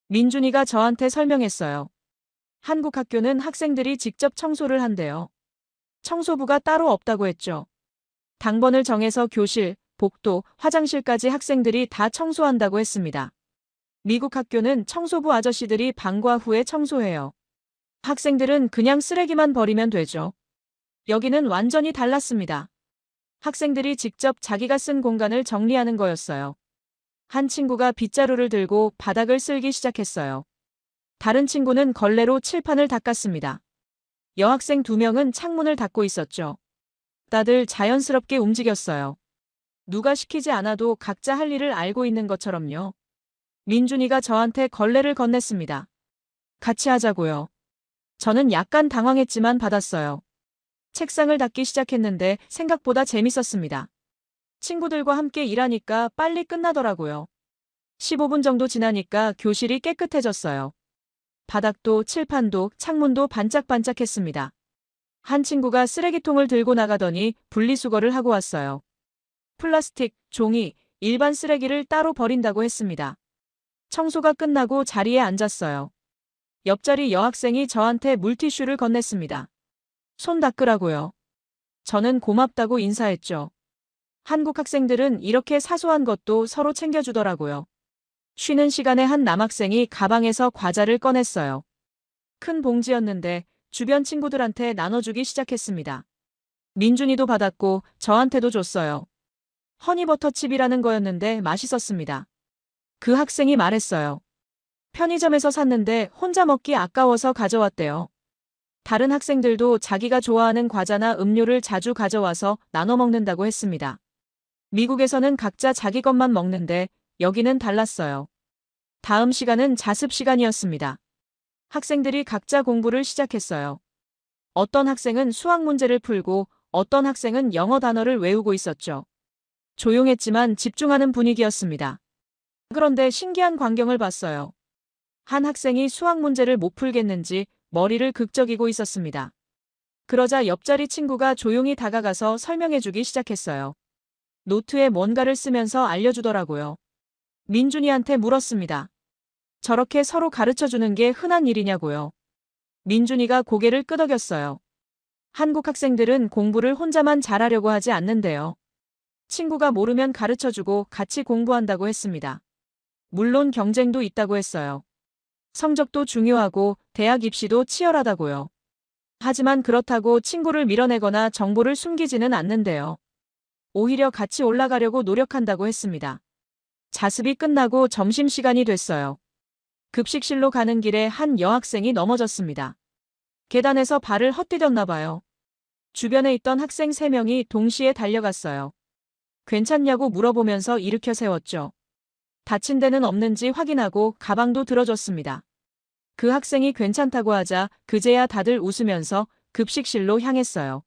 민준이가 저한테 설명했어요. 한국 학교는 학생들이 직접 청소를 한대요. 청소부가 따로 없다고 했죠. 당번을 정해서 교실, 복도, 화장실까지 학생들이 다 청소한다고 했습니다. 미국 학교는 청소부 아저씨들이 방과 후에 청소해요. 학생들은 그냥 쓰레기만 버리면 되죠. 여기는 완전히 달랐습니다. 학생들이 직접 자기가 쓴 공간을 정리하는 거였어요. 한 친구가 빗자루를 들고 바닥을 쓸기 시작했어요. 다른 친구는 걸레로 칠판을 닦았습니다. 여학생 2명은 창문을 닦고 있었죠. 다들 자연스럽게 움직였어요. 누가 시키지 않아도 각자 할 일을 알고 있는 것처럼요. 민준이가 저한테 걸레를 건넸습니다. 같이 하자고요. 저는 약간 당황했지만 받았어요. 책상을 닦기 시작했는데 생각보다 재밌었습니다. 친구들과 함께 일하니까 빨리 끝나더라고요. 15분 정도 지나니까 교실이 깨끗해졌어요. 바닥도 칠판도 창문도 반짝반짝했습니다. 한 친구가 쓰레기통을 들고 나가더니 분리수거를 하고 왔어요. 플라스틱, 종이, 일반 쓰레기를 따로 버린다고 했습니다. 청소가 끝나고 자리에 앉았어요. 옆자리 여학생이 저한테 물티슈를 건넸습니다. 손 닦으라고요. 저는 고맙다고 인사했죠. 한국 학생들은 이렇게 사소한 것도 서로 챙겨주더라고요. 쉬는 시간에 한 남학생이 가방에서 과자를 꺼냈어요. 큰 봉지였는데 주변 친구들한테 나눠주기 시작했습니다. 민준이도 받았고 저한테도 줬어요. 허니버터칩이라는 거였는데 맛있었습니다. 그 학생이 말했어요. 편의점에서 샀는데 혼자 먹기 아까워서 가져왔대요. 다른 학생들도 자기가 좋아하는 과자나 음료를 자주 가져와서 나눠 먹는다고 했습니다. 미국에서는 각자 자기 것만 먹는데 여기는 달랐어요. 다음 시간은 자습 시간이었습니다. 학생들이 각자 공부를 시작했어요. 어떤 학생은 수학 문제를 풀고 어떤 학생은 영어 단어를 외우고 있었죠. 조용했지만 집중하는 분위기였습니다. 그런데 신기한 광경을 봤어요. 한 학생이 수학 문제를 못 풀겠는지 머리를 극적이고 있었습니다. 그러자 옆자리 친구가 조용히 다가가서 설명해주기 시작했어요. 노트에 뭔가를 쓰면서 알려주더라고요. 민준이한테 물었습니다. 저렇게 서로 가르쳐주는 게 흔한 일이냐고요. 민준이가 고개를 끄덕였어요. 한국 학생들은 공부를 혼자만 잘하려고 하지 않는데요. 친구가 모르면 가르쳐주고 같이 공부한다고 했습니다. 물론 경쟁도 있다고 했어요. 성적도 중요하고 대학 입시도 치열하다고요. 하지만 그렇다고 친구를 밀어내거나 정보를 숨기지는 않는데요. 오히려 같이 올라가려고 노력한다고 했습니다. 자습이 끝나고 점심시간이 됐어요. 급식실로 가는 길에 한 여학생이 넘어졌습니다. 계단에서 발을 헛디뎠나 봐요. 주변에 있던 학생 3명이 동시에 달려갔어요. 괜찮냐고 물어보면서 일으켜 세웠죠. 다친 데는 없는지 확인하고 가방도 들어줬습니다. 그 학생이 괜찮다고 하자 그제야 다들 웃으면서 급식실로 향했어요.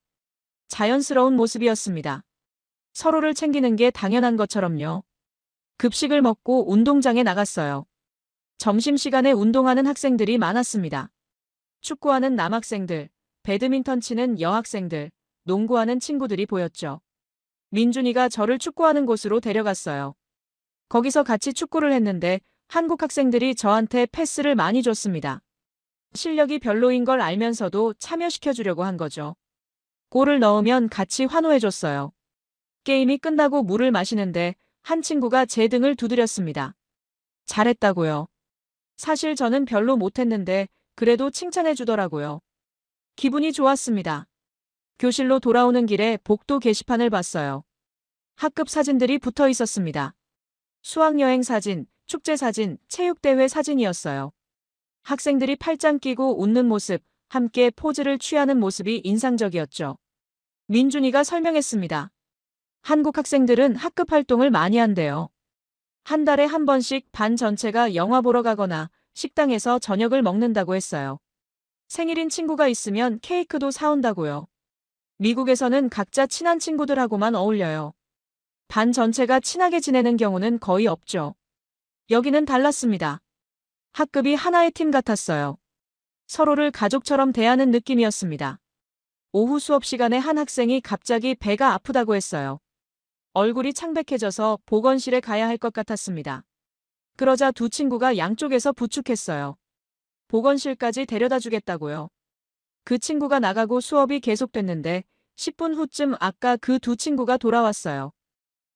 자연스러운 모습이었습니다. 서로를 챙기는 게 당연한 것처럼요. 급식을 먹고 운동장에 나갔어요. 점심시간에 운동하는 학생들이 많았습니다. 축구하는 남학생들, 배드민턴 치는 여학생들, 농구하는 친구들이 보였죠. 민준이가 저를 축구하는 곳으로 데려갔어요. 거기서 같이 축구를 했는데 한국 학생들이 저한테 패스를 많이 줬습니다. 실력이 별로인 걸 알면서도 참여시켜주려고 한 거죠. 골을 넣으면 같이 환호해줬어요. 게임이 끝나고 물을 마시는데 한 친구가 제 등을 두드렸습니다. 잘했다고요. 사실 저는 별로 못했는데 그래도 칭찬해주더라고요. 기분이 좋았습니다. 교실로 돌아오는 길에 복도 게시판을 봤어요. 학급 사진들이 붙어 있었습니다. 수학여행 사진, 축제 사진, 체육대회 사진이었어요. 학생들이 팔짱 끼고 웃는 모습, 함께 포즈를 취하는 모습이 인상적이었죠. 민준이가 설명했습니다. 한국 학생들은 학급 활동을 많이 한대요. 한 달에 한 번씩 반 전체가 영화 보러 가거나 식당에서 저녁을 먹는다고 했어요. 생일인 친구가 있으면 케이크도 사온다고요. 미국에서는 각자 친한 친구들하고만 어울려요. 반 전체가 친하게 지내는 경우는 거의 없죠. 여기는 달랐습니다. 학급이 하나의 팀 같았어요. 서로를 가족처럼 대하는 느낌이었습니다. 오후 수업 시간에 한 학생이 갑자기 배가 아프다고 했어요. 얼굴이 창백해져서 보건실에 가야 할 것 같았습니다. 그러자 두 친구가 양쪽에서 부축했어요. 보건실까지 데려다 주겠다고요. 그 친구가 나가고 수업이 계속됐는데 10분 후쯤 아까 그 두 친구가 돌아왔어요.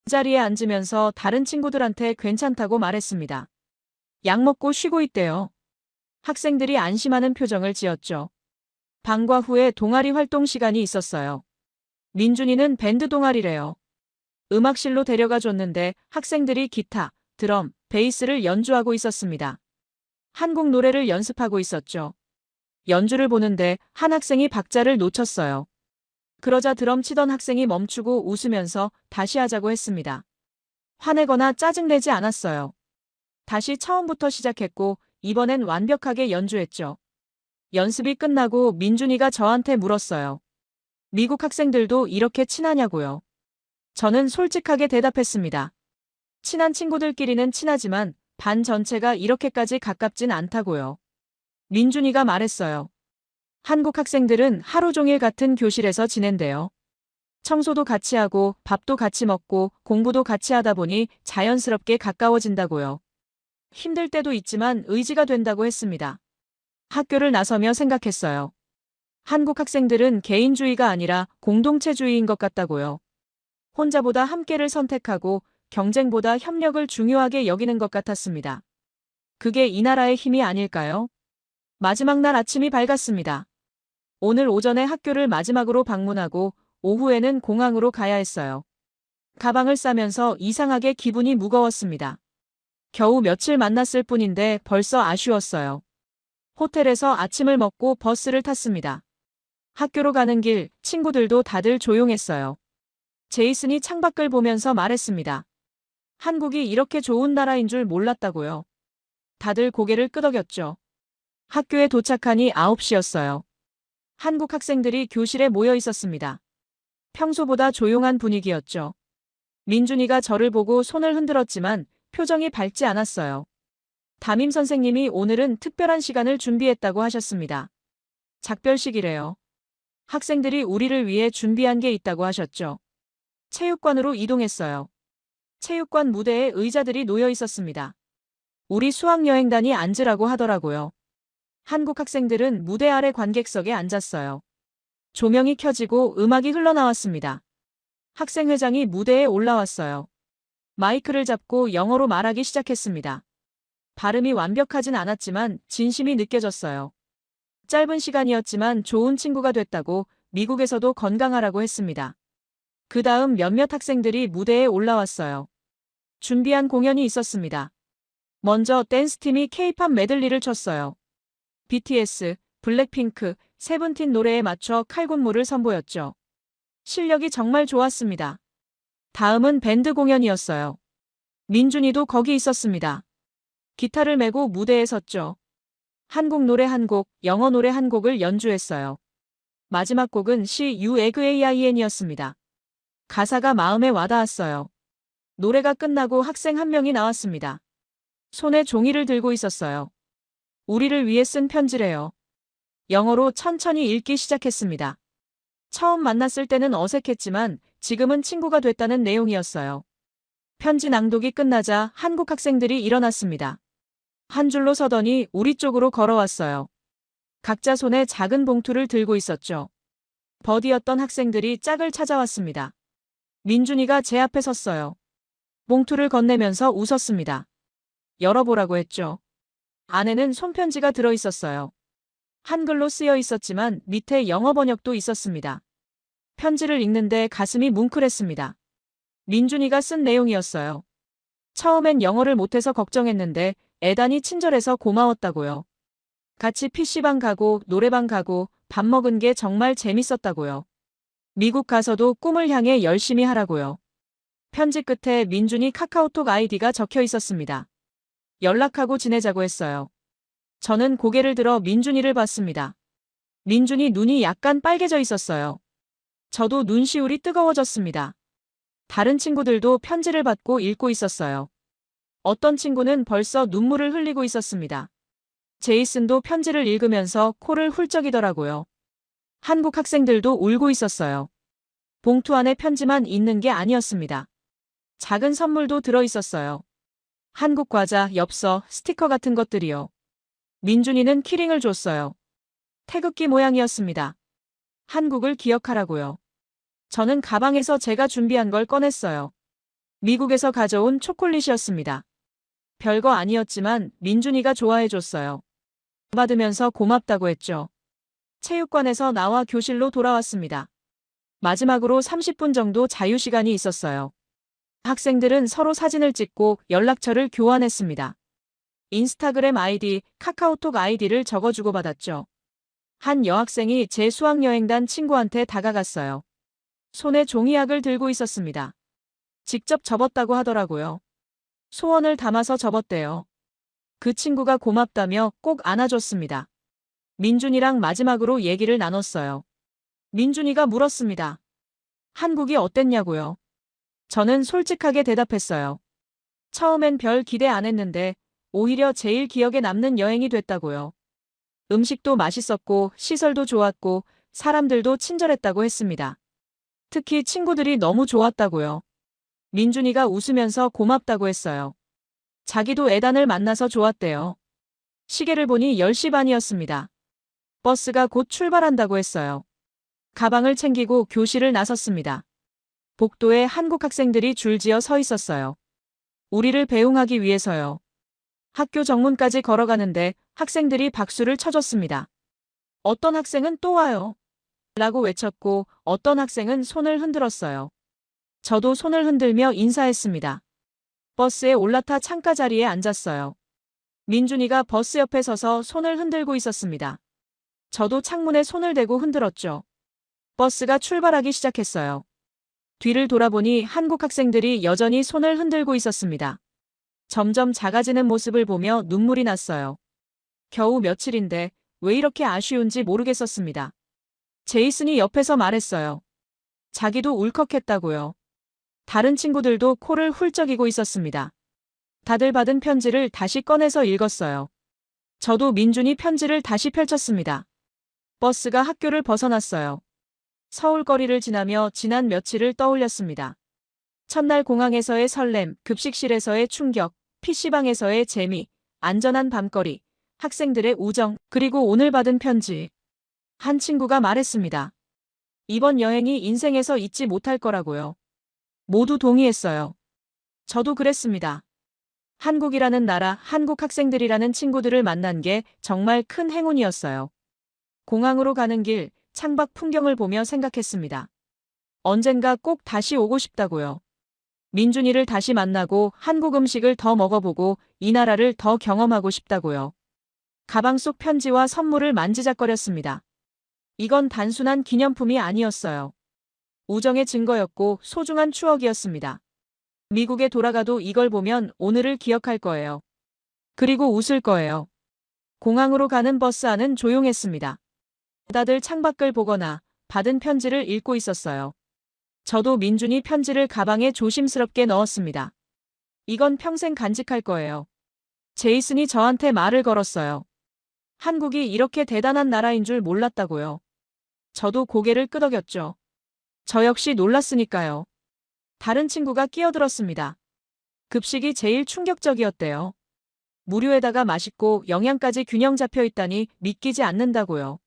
그 자리에 앉으면서 다른 친구들한테 괜찮다고 말했습니다. 약 먹고 쉬고 있대요. 학생들이 안심하는 표정을 지었죠. 방과 후에 동아리 활동 시간이 있었어요. 민준이는 밴드 동아리래요. 음악실로 데려가 줬는데 학생들이 기타, 드럼, 베이스를 연주하고 있었습니다. 한국 노래를 연습하고 있었죠. 연주를 보는데 한 학생이 박자를 놓쳤어요. 그러자 드럼 치던 학생이 멈추고 웃으면서 다시 하자고 했습니다. 화내거나 짜증내지 않았어요. 다시 처음부터 시작했고 이번엔 완벽하게 연주했죠. 연습이 끝나고 민준이가 저한테 물었어요. 미국 학생들도 이렇게 친하냐고요. 저는 솔직하게 대답했습니다. 친한 친구들끼리는 친하지만 반 전체가 이렇게까지 가깝진 않다고요. 민준이가 말했어요. 한국 학생들은 하루 종일 같은 교실에서 지낸대요. 청소도 같이 하고 밥도 같이 먹고 공부도 같이 하다 보니 자연스럽게 가까워진다고요. 힘들 때도 있지만 의지가 된다고 했습니다. 학교를 나서며 생각했어요. 한국 학생들은 개인주의가 아니라 공동체주의인 것 같다고요. 혼자보다 함께를 선택하고 경쟁보다 협력을 중요하게 여기는 것 같았습니다. 그게 이 나라의 힘이 아닐까요? 마지막 날 아침이 밝았습니다. 오늘 오전에 학교를 마지막으로 방문하고 오후에는 공항으로 가야 했어요. 가방을 싸면서 이상하게 기분이 무거웠습니다. 겨우 며칠 만났을 뿐인데 벌써 아쉬웠어요. 호텔에서 아침을 먹고 버스를 탔습니다. 학교로 가는 길 친구들도 다들 조용했어요. 제이슨이 창밖을 보면서 말했습니다. 한국이 이렇게 좋은 나라인 줄 몰랐다고요. 다들 고개를 끄덕였죠. 학교에 도착하니 9시였어요. 한국 학생들이 교실에 모여 있었습니다. 평소보다 조용한 분위기였죠. 민준이가 저를 보고 손을 흔들었지만 표정이 밝지 않았어요. 담임 선생님이 오늘은 특별한 시간을 준비했다고 하셨습니다. 작별식이래요. 학생들이 우리를 위해 준비한 게 있다고 하셨죠. 체육관으로 이동했어요. 체육관 무대에 의자들이 놓여 있었습니다. 우리 수학여행단이 앉으라고 하더라고요. 한국 학생들은 무대 아래 관객석에 앉았어요. 조명이 켜지고 음악이 흘러나왔습니다. 학생회장이 무대에 올라왔어요. 마이크를 잡고 영어로 말하기 시작했습니다. 발음이 완벽하진 않았지만 진심이 느껴졌어요. 짧은 시간이었지만 좋은 친구가 됐다고 미국에서도 건강하라고 했습니다. 그 다음 몇몇 학생들이 무대에 올라왔어요. 준비한 공연이 있었습니다. 먼저 댄스팀이 K-팝 메들리를 췄어요. BTS, 블랙핑크, 세븐틴 노래에 맞춰 칼군무를 선보였죠. 실력이 정말 좋았습니다. 다음은 밴드 공연이었어요. 민준이도 거기 있었습니다. 기타를 메고 무대에 섰죠. 한국 노래 한 곡, 영어 노래 한 곡을 연주했어요. 마지막 곡은 See You Again이었습니다. 가사가 마음에 와닿았어요. 노래가 끝나고 학생 한 명이 나왔습니다. 손에 종이를 들고 있었어요. 우리를 위해 쓴 편지래요. 영어로 천천히 읽기 시작했습니다. 처음 만났을 때는 어색했지만 지금은 친구가 됐다는 내용이었어요. 편지 낭독이 끝나자 한국 학생들이 일어났습니다. 한 줄로 서더니 우리 쪽으로 걸어왔어요. 각자 손에 작은 봉투를 들고 있었죠. 버디였던 학생들이 짝을 찾아왔습니다. 민준이가 제 앞에 섰어요. 봉투를 건네면서 웃었습니다. 열어보라고 했죠. 안에는 손편지가 들어있었어요. 한글로 쓰여 있었지만 밑에 영어 번역도 있었습니다. 편지를 읽는데 가슴이 뭉클했습니다. 민준이가 쓴 내용이었어요. 처음엔 영어를 못해서 걱정했는데 애단이 친절해서 고마웠다고요. 같이 PC방 가고 노래방 가고 밥 먹은 게 정말 재밌었다고요. 미국 가서도 꿈을 향해 열심히 하라고요. 편지 끝에 민준이 카카오톡 아이디가 적혀 있었습니다. 연락하고 지내자고 했어요. 저는 고개를 들어 민준이를 봤습니다. 민준이 눈이 약간 빨개져 있었어요. 저도 눈시울이 뜨거워졌습니다. 다른 친구들도 편지를 받고 읽고 있었어요. 어떤 친구는 벌써 눈물을 흘리고 있었습니다. 제이슨도 편지를 읽으면서 코를 훌쩍이더라고요. 한국 학생들도 울고 있었어요. 봉투 안에 편지만 있는 게 아니었습니다. 작은 선물도 들어 있었어요. 한국 과자, 엽서, 스티커 같은 것들이요. 민준이는 키링을 줬어요. 태극기 모양이었습니다. 한국을 기억하라고요. 저는 가방에서 제가 준비한 걸 꺼냈어요. 미국에서 가져온 초콜릿이었습니다. 별거 아니었지만 민준이가 좋아해줬어요. 받으면서 고맙다고 했죠. 체육관에서 나와 교실로 돌아왔습니다. 마지막으로 30분 정도 자유시간이 있었어요. 학생들은 서로 사진을 찍고 연락처를 교환했습니다. 인스타그램 아이디, 카카오톡 아이디를 적어주고 받았죠. 한 여학생이 제 수학여행단 친구한테 다가갔어요. 손에 종이약을 들고 있었습니다. 직접 접었다고 하더라고요. 소원을 담아서 접었대요. 그 친구가 고맙다며 꼭 안아줬습니다. 민준이랑 마지막으로 얘기를 나눴어요. 민준이가 물었습니다. 한국이 어땠냐고요? 저는 솔직하게 대답했어요. 처음엔 별 기대 안 했는데 오히려 제일 기억에 남는 여행이 됐다고요. 음식도 맛있었고 시설도 좋았고 사람들도 친절했다고 했습니다. 특히 친구들이 너무 좋았다고요. 민준이가 웃으면서 고맙다고 했어요. 자기도 애단을 만나서 좋았대요. 시계를 보니 10시 반이었습니다. 버스가 곧 출발한다고 했어요. 가방을 챙기고 교실을 나섰습니다. 복도에 한국 학생들이 줄지어 서 있었어요. 우리를 배웅하기 위해서요. 학교 정문까지 걸어가는데 학생들이 박수를 쳐줬습니다. 어떤 학생은 또 와요. 라고 외쳤고 어떤 학생은 손을 흔들었어요. 저도 손을 흔들며 인사했습니다. 버스에 올라타 창가 자리에 앉았어요. 민준이가 버스 옆에 서서 손을 흔들고 있었습니다. 저도 창문에 손을 대고 흔들었죠. 버스가 출발하기 시작했어요. 뒤를 돌아보니 한국 학생들이 여전히 손을 흔들고 있었습니다. 점점 작아지는 모습을 보며 눈물이 났어요. 겨우 며칠인데 왜 이렇게 아쉬운지 모르겠었습니다. 제이슨이 옆에서 말했어요. 자기도 울컥했다고요. 다른 친구들도 코를 훌쩍이고 있었습니다. 다들 받은 편지를 다시 꺼내서 읽었어요. 저도 민준이 편지를 다시 펼쳤습니다. 버스가 학교를 벗어났어요. 서울 거리를 지나며 지난 며칠을 떠올렸습니다. 첫날 공항에서의 설렘, 급식실에서의 충격, PC방에서의 재미, 안전한 밤거리, 학생들의 우정, 그리고 오늘 받은 편지. 한 친구가 말했습니다. 이번 여행이 인생에서 잊지 못할 거라고요. 모두 동의했어요. 저도 그랬습니다. 한국이라는 나라, 한국 학생들이라는 친구들을 만난 게 정말 큰 행운이었어요. 공항으로 가는 길, 창밖 풍경을 보며 생각했습니다. 언젠가 꼭 다시 오고 싶다고요. 민준이를 다시 만나고 한국 음식을 더 먹어보고 이 나라를 더 경험하고 싶다고요. 가방 속 편지와 선물을 만지작거렸습니다. 이건 단순한 기념품이 아니었어요. 우정의 증거였고 소중한 추억이었습니다. 미국에 돌아가도 이걸 보면 오늘을 기억할 거예요. 그리고 웃을 거예요. 공항으로 가는 버스 안은 조용했습니다. 다들 창밖을 보거나 받은 편지를 읽고 있었어요. 저도 민준이 편지를 가방에 조심스럽게 넣었습니다. 이건 평생 간직할 거예요. 제이슨이 저한테 말을 걸었어요. 한국이 이렇게 대단한 나라인 줄 몰랐다고요. 저도 고개를 끄덕였죠. 저 역시 놀랐으니까요. 다른 친구가 끼어들었습니다. 급식이 제일 충격적이었대요. 무료에다가 맛있고 영양까지 균형 잡혀 있다니 믿기지 않는다고요.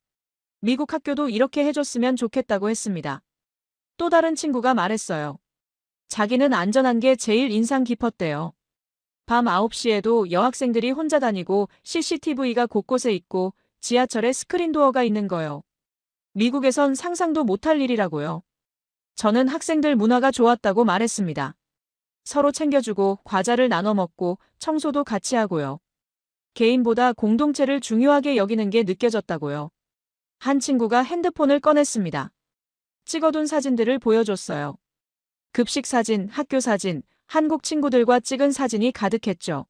미국 학교도 이렇게 해줬으면 좋겠다고 했습니다. 또 다른 친구가 말했어요. 자기는 안전한 게 제일 인상 깊었대요. 밤 9시에도 여학생들이 혼자 다니고 CCTV가 곳곳에 있고 지하철에 스크린도어가 있는 거요. 미국에선 상상도 못할 일이라고요. 저는 학생들 문화가 좋았다고 말했습니다. 서로 챙겨주고 과자를 나눠 먹고 청소도 같이 하고요. 개인보다 공동체를 중요하게 여기는 게 느껴졌다고요. 한 친구가 핸드폰을 꺼냈습니다. 찍어둔 사진들을 보여줬어요. 급식 사진, 학교 사진, 한국 친구들과 찍은 사진이 가득했죠.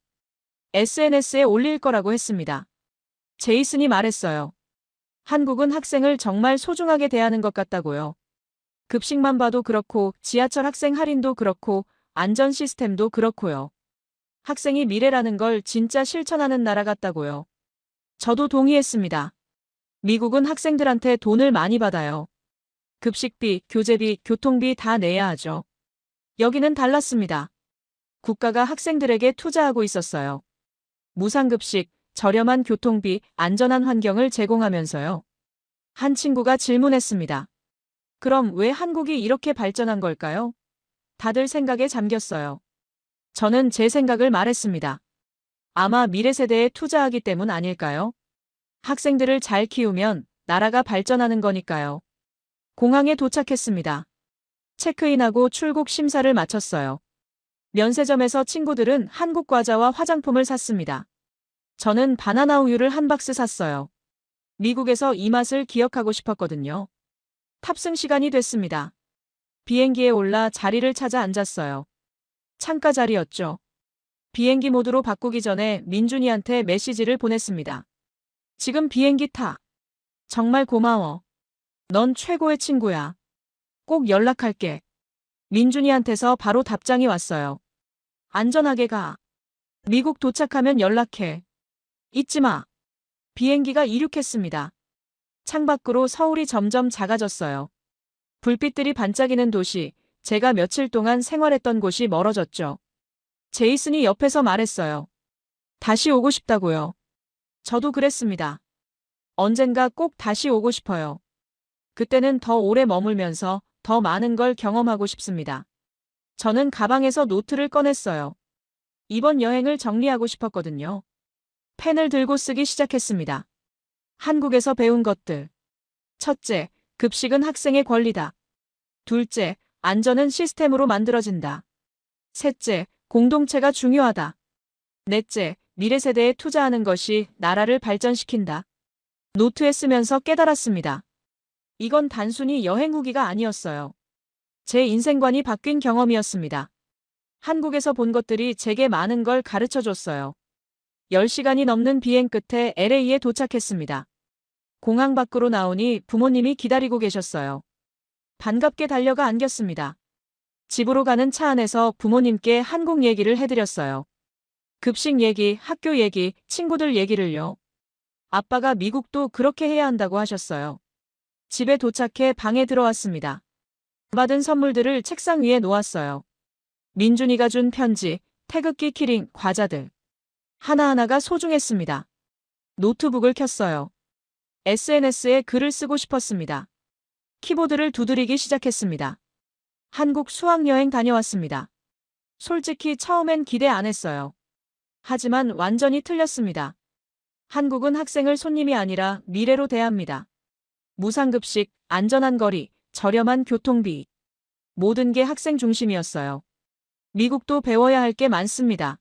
SNS에 올릴 거라고 했습니다. 제이슨이 말했어요. 한국은 학생을 정말 소중하게 대하는 것 같다고요. 급식만 봐도 그렇고 지하철 학생 할인도 그렇고 안전 시스템도 그렇고요. 학생이 미래라는 걸 진짜 실천하는 나라 같다고요. 저도 동의했습니다. 미국은 학생들한테 돈을 많이 받아요. 급식비, 교재비, 교통비 다 내야 하죠. 여기는 달랐습니다. 국가가 학생들에게 투자하고 있었어요. 무상급식, 저렴한 교통비, 안전한 환경을 제공하면서요. 한 친구가 질문했습니다. 그럼 왜 한국이 이렇게 발전한 걸까요? 다들 생각에 잠겼어요. 저는 제 생각을 말했습니다. 아마 미래 세대에 투자하기 때문 아닐까요? 학생들을 잘 키우면 나라가 발전하는 거니까요. 공항에 도착했습니다. 체크인하고 출국 심사를 마쳤어요. 면세점에서 친구들은 한국 과자와 화장품을 샀습니다. 저는 바나나 우유를 한 박스 샀어요. 미국에서 이 맛을 기억하고 싶었거든요. 탑승 시간이 됐습니다. 비행기에 올라 자리를 찾아 앉았어요. 창가 자리였죠. 비행기 모드로 바꾸기 전에 민준이한테 메시지를 보냈습니다. 지금 비행기 타. 정말 고마워. 넌 최고의 친구야. 꼭 연락할게. 민준이한테서 바로 답장이 왔어요. 안전하게 가. 미국 도착하면 연락해. 잊지 마. 비행기가 이륙했습니다. 창밖으로 서울이 점점 작아졌어요. 불빛들이 반짝이는 도시, 제가 며칠 동안 생활했던 곳이 멀어졌죠. 제이슨이 옆에서 말했어요. 다시 오고 싶다고요. 저도 그랬습니다. 언젠가 꼭 다시 오고 싶어요. 그때는 더 오래 머물면서 더 많은 걸 경험하고 싶습니다. 저는 가방에서 노트를 꺼냈어요. 이번 여행을 정리하고 싶었거든요. 펜을 들고 쓰기 시작했습니다. 한국에서 배운 것들. 첫째, 급식은 학생의 권리다. 둘째, 안전은 시스템으로 만들어진다. 셋째, 공동체가 중요하다. 넷째, 미래 세대에 투자하는 것이 나라를 발전시킨다. 노트에 쓰면서 깨달았습니다. 이건 단순히 여행 후기가 아니었어요. 제 인생관이 바뀐 경험이었습니다. 한국에서 본 것들이 제게 많은 걸 가르쳐 줬어요. 10시간이 넘는 비행 끝에 LA에 도착했습니다. 공항 밖으로 나오니 부모님이 기다리고 계셨어요. 반갑게 달려가 안겼습니다. 집으로 가는 차 안에서 부모님께 한국 얘기를 해드렸어요. 급식 얘기, 학교 얘기, 친구들 얘기를요. 아빠가 미국도 그렇게 해야 한다고 하셨어요. 집에 도착해 방에 들어왔습니다. 받은 선물들을 책상 위에 놓았어요. 민준이가 준 편지, 태극기 키링, 과자들. 하나하나가 소중했습니다. 노트북을 켰어요. SNS에 글을 쓰고 싶었습니다. 키보드를 두드리기 시작했습니다. 한국 수학여행 다녀왔습니다. 솔직히 처음엔 기대 안 했어요. 하지만 완전히 틀렸습니다. 한국은 학생을 손님이 아니라 미래로 대합니다. 무상급식, 안전한 거리, 저렴한 교통비. 모든 게 학생 중심이었어요. 미국도 배워야 할 게 많습니다.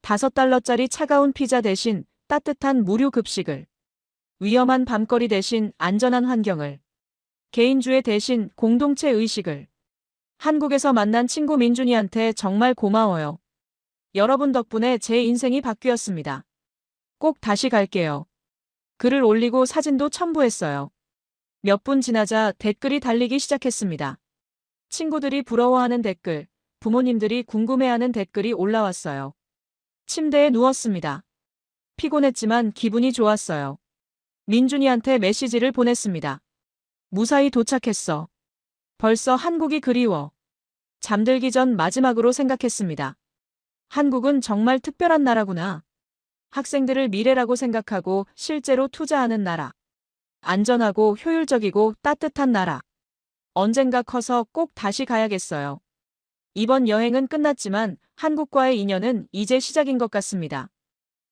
$5짜리 차가운 피자 대신 따뜻한 무료 급식을. 위험한 밤거리 대신 안전한 환경을. 개인주의 대신 공동체 의식을. 한국에서 만난 친구 민준이한테 정말 고마워요. 여러분 덕분에 제 인생이 바뀌었습니다. 꼭 다시 갈게요. 글을 올리고 사진도 첨부했어요. 몇 분 지나자 댓글이 달리기 시작했습니다. 친구들이 부러워하는 댓글, 부모님들이 궁금해하는 댓글이 올라왔어요. 침대에 누웠습니다. 피곤했지만 기분이 좋았어요. 민준이한테 메시지를 보냈습니다. 무사히 도착했어. 벌써 한국이 그리워. 잠들기 전 마지막으로 생각했습니다. 한국은 정말 특별한 나라구나. 학생들을 미래라고 생각하고 실제로 투자하는 나라. 안전하고 효율적이고 따뜻한 나라. 언젠가 커서 꼭 다시 가야겠어요. 이번 여행은 끝났지만 한국과의 인연은 이제 시작인 것 같습니다.